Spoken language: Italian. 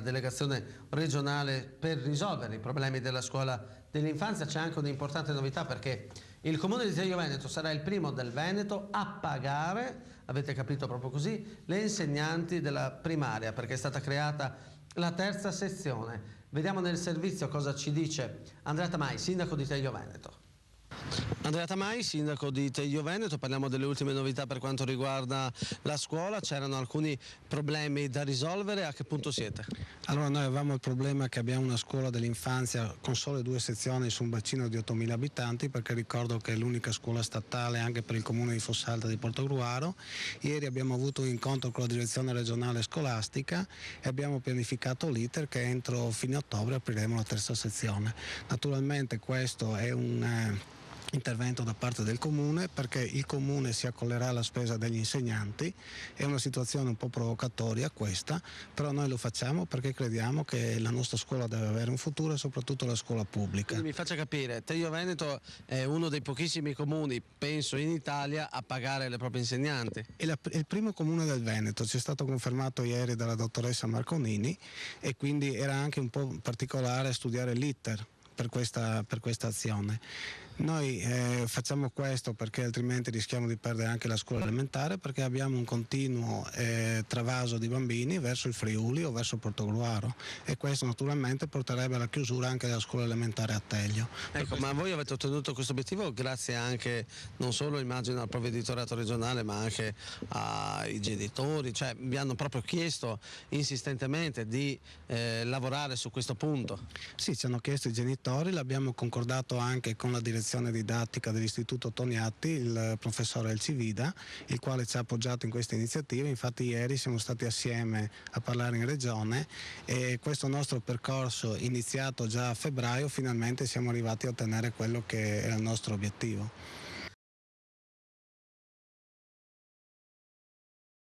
delegazione regionale per risolvere i problemi della scuola dell'infanzia. C'è anche un'importante novità, perché il comune di Telio Veneto sarà il primo del Veneto a pagare, avete capito proprio così, le insegnanti della primaria, perché è stata creata la terza sezione. Vediamo nel servizio cosa ci dice Andrea Tamai, sindaco di Telio Veneto. Andrea Tamai, sindaco di Telio Veneto, parliamo delle ultime novità per quanto riguarda la scuola. C'erano alcuni problemi da risolvere, a che punto siete? Allora, noi avevamo il problema che abbiamo una scuola dell'infanzia con sole 2 sezioni su un bacino di 8.000 abitanti, perché ricordo che è l'unica scuola statale anche per il comune di Fossalta di Portogruaro. Ieri abbiamo avuto un incontro con la direzione regionale scolastica e abbiamo pianificato l'iter che entro fine ottobre apriremo la terza sezione. Naturalmente questo è un intervento da parte del comune, perché il comune si accollerà alla spesa degli insegnanti. È una situazione un po' provocatoria questa, però noi lo facciamo perché crediamo che la nostra scuola deve avere un futuro, e soprattutto la scuola pubblica. Quindi mi faccia capire, Telio Veneto è uno dei pochissimi comuni, penso in Italia, a pagare le proprie insegnanti. È il primo comune del Veneto, ci è stato confermato ieri dalla dottoressa Marconini, e quindi era anche un po' particolare studiare l'iter per questa azione. Noi facciamo questo perché altrimenti rischiamo di perdere anche la scuola elementare, perché abbiamo un continuo travaso di bambini verso il Friuli o verso Portogruaro, e questo naturalmente porterebbe alla chiusura anche della scuola elementare a Telio. Ecco, ma voi avete ottenuto questo obiettivo grazie anche, non solo immagino al provveditorato regionale, ma anche ai genitori, cioè vi hanno proprio chiesto insistentemente di lavorare su questo punto? Sì, ci hanno chiesto i genitori, l'abbiamo concordato anche con la direzione didattica dell'Istituto Toniatti, il professore Elcivida, il quale ci ha appoggiato in questa iniziativa. Infatti ieri siamo stati assieme a parlare in regione, e questo nostro percorso iniziato già a febbraio finalmente siamo arrivati a ottenere quello che era il nostro obiettivo.